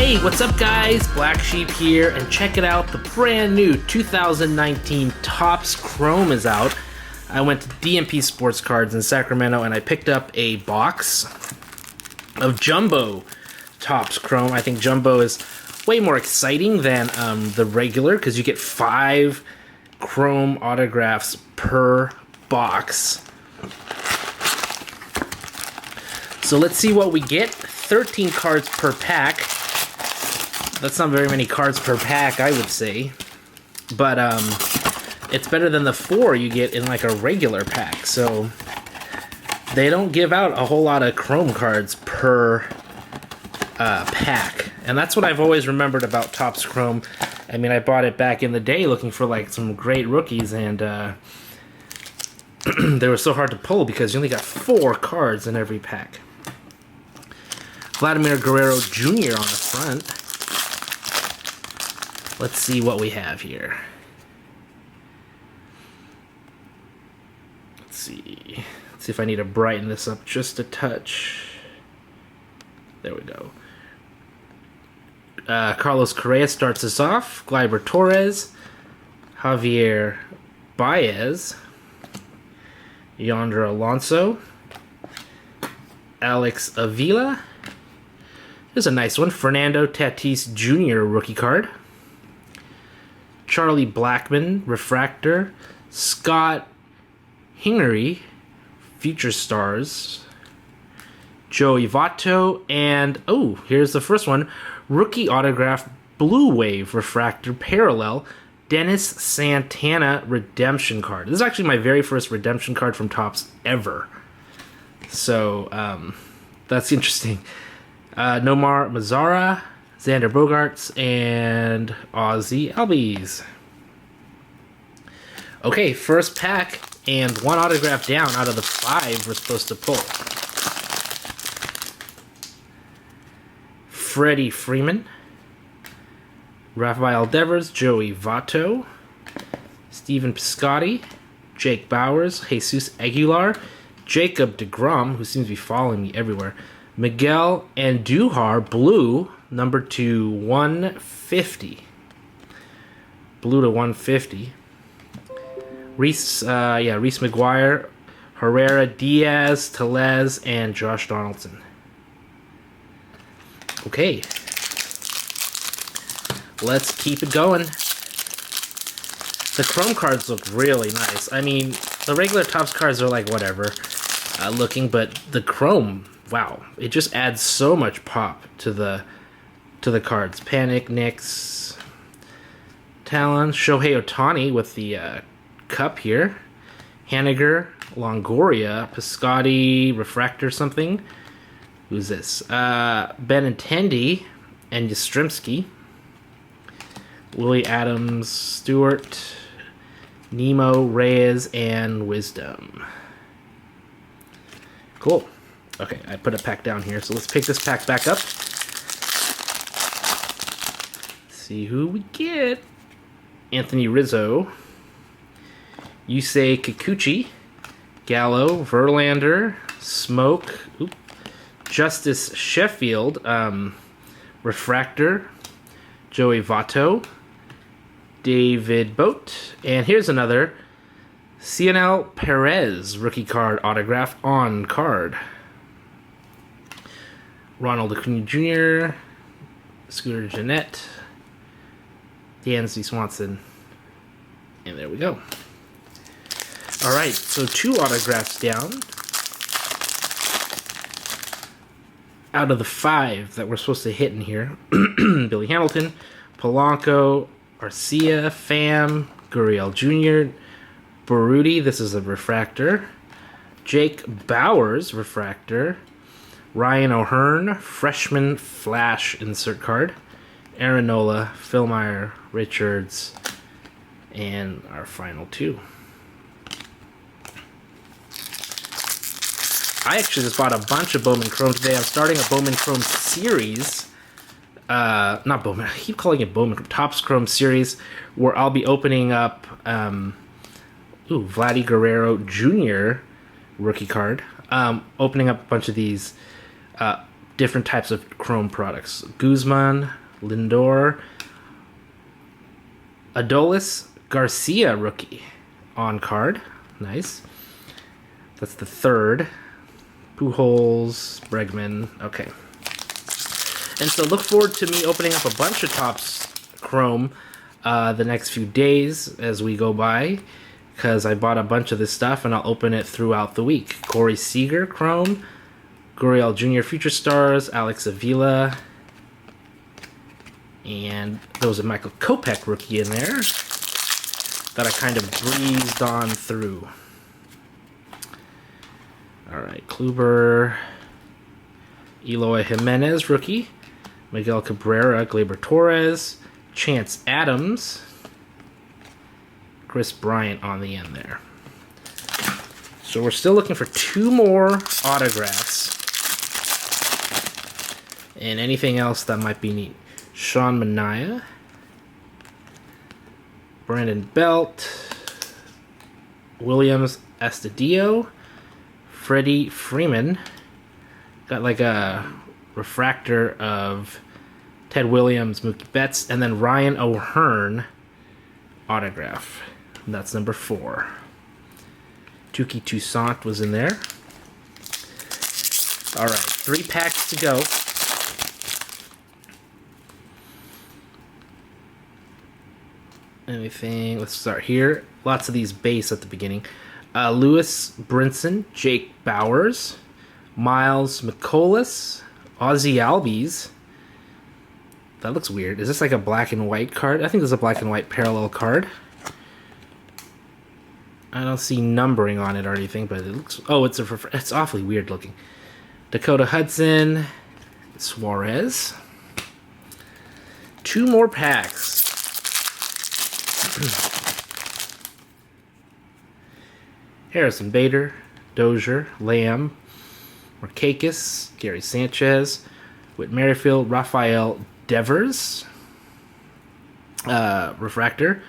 Hey, what's up guys? Black Sheep here, and check it out, the brand new 2019 Topps Chrome is out. I went to DMP Sports Cards in Sacramento and I picked up a box of Jumbo Topps Chrome. I think Jumbo is way more exciting than the regular because you get 5 Chrome autographs per box. So let's see what we get. 13 cards per pack. That's not very many cards per pack, I would say. But it's better than the 4 you get in like a regular pack. So they don't give out a whole lot of Chrome cards per pack. And that's what I've always remembered about Topps Chrome. I mean, I bought it back in the day looking for like some great rookies, and they were so hard to pull because you only got 4 cards in every pack. Vladimir Guerrero Jr. on the front. Let's see what we have here. Let's see if I need to brighten this up just a touch. There we go. Carlos Correa starts us off. Gleyber Torres, Javier Baez, Yonder Alonso, Alex Avila. Here's a nice one. Fernando Tatis Jr. rookie card. Charlie Blackmon, refractor. Scott Hingery, Future Stars. Joey Votto, and oh, here's the first one. Rookie autograph, Blue Wave, refractor, parallel. Dennis Santana redemption card. This is actually my very first redemption card from Topps ever. So, that's interesting. Nomar Mazara, Xander Bogaerts, and Ozzie Albies. Okay, first pack, and 1 autograph down out of the 5 we're supposed to pull. Freddie Freeman, Rafael Devers, Joey Votto, Steven Piscotty, Jake Bowers, Jesus Aguilar, Jacob deGrom, who seems to be following me everywhere, Miguel Andujar, blue, number to 150. Blue to 150. Reese McGuire, Herrera, Diaz, Tellez, and Josh Donaldson. Okay. Let's keep it going. The Chrome cards look really nice. I mean, the regular Topps cards are like whatever looking, but the Chrome, wow, it just adds so much pop to the cards. Panic, Knicks, Talon, Shohei Ohtani with the cup here. Haniger, Longoria, Piscotty, refractor something. Who's this? Benintendi and Yastrzemski. Willie Adams, Stewart, Nemo, Reyes, and Wisdom. Cool. Okay, I put a pack down here, so let's pick this pack back up. See who we get. Anthony Rizzo, Yusei Kikuchi, Gallo, Verlander, Smoke, Justice Sheffield, refractor, Joey Votto, David Boat, and here's another Cionel Perez rookie card autograph on card. Ronald Acuna Jr., Scooter Gennett, Dansby Swanson, and there we go. All right, so 2 autographs down out of the 5 that we're supposed to hit in here. Billy Hamilton, Polanco, Arcia, Pham, Gurriel Jr., Baruti, this is a refractor, Jake Bowers, refractor, Ryan O'Hearn, freshman flash insert card, Aaron Nola, Phil Meyer, Richards, and our final 2. I actually just bought a bunch of Bowman Chrome today. I'm starting a Bowman Chrome series. Not Bowman, I keep calling it Bowman Topps Chrome series, where I'll be opening up Vladimir Guerrero Jr. rookie card. Opening up a bunch of these different types of Chrome products. Guzman, Lindor, Adolis Garcia rookie on card. Nice. That's the third. Pujols, Bregman. Okay. And so look forward to me opening up a bunch of Topps Chrome the next few days as we go by, because I bought a bunch of this stuff and I'll open it throughout the week. Corey Seager Chrome, Guerrero Jr. Future Stars, Alex Avila, and there was a Michael Kopech rookie in there that I kind of breezed on through. Alright, Kluber, Eloy Jimenez rookie, Miguel Cabrera, Gleyber Torres, Chance Adams, Chris Bryant on the end there. So we're still looking for 2 more autographs and anything else that might be neat. Sean Manaea, Brandon Belt, Williams Astudillo, Freddie Freeman. Got like a refractor of Ted Williams, Mookie Betts, and then Ryan O'Hearn autograph. And that's number 4. Touki Toussaint was in there. All right, 3 packs to go. Anything? Let's start here. Lots of these base at the beginning. Lewis Brinson, Jake Bowers, Miles McCollus, Ozzie Albies. That looks weird. Is this like a black and white card? I think this is a black and white parallel card. I don't see numbering on it or anything, but it looks... Oh, it's awfully weird looking. Dakota Hudson, Suarez. 2 more packs. Harrison Bader, Dozier, Lamb, Markakis, Gary Sanchez, Whit Merrifield, Rafael Devers, refractor,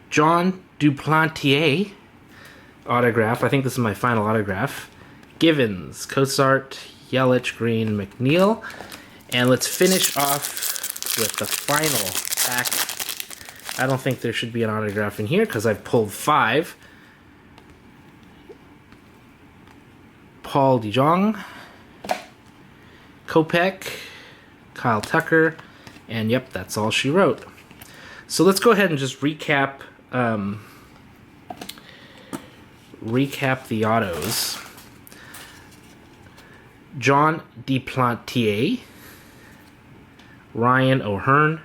John Duplantier autograph. I think this is my final autograph. Givens, Cosart, Yelich, Green, McNeil, and let's finish off with the final pack. I don't think there should be an autograph in here because I've pulled 5. Paul DeJong, Kopech, Kyle Tucker, and yep, that's all she wrote. So let's go ahead and just recap the autos. John Duplantier, Ryan O'Hearn,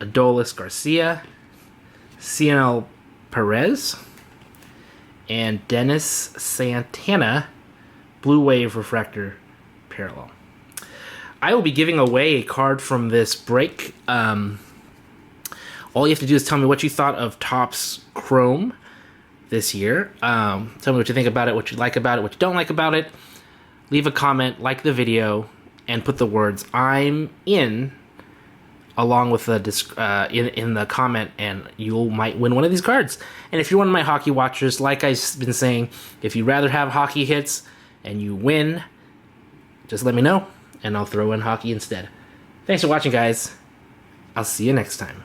Adolis Garcia, Cianel Perez, and Dennis Santana Blue Wave Refractor Parallel. I will be giving away a card from this break. All you have to do is tell me what you thought of Topps Chrome this year. Tell me what you think about it, what you like about it, what you don't like about it. Leave a comment, like the video, and put the words "I'm in" along with the in the comment, and you might win one of these cards. And if you're one of my hockey watchers, like I've been saying, if you'd rather have hockey hits and you win, just let me know, and I'll throw in hockey instead. Thanks for watching, guys. I'll see you next time.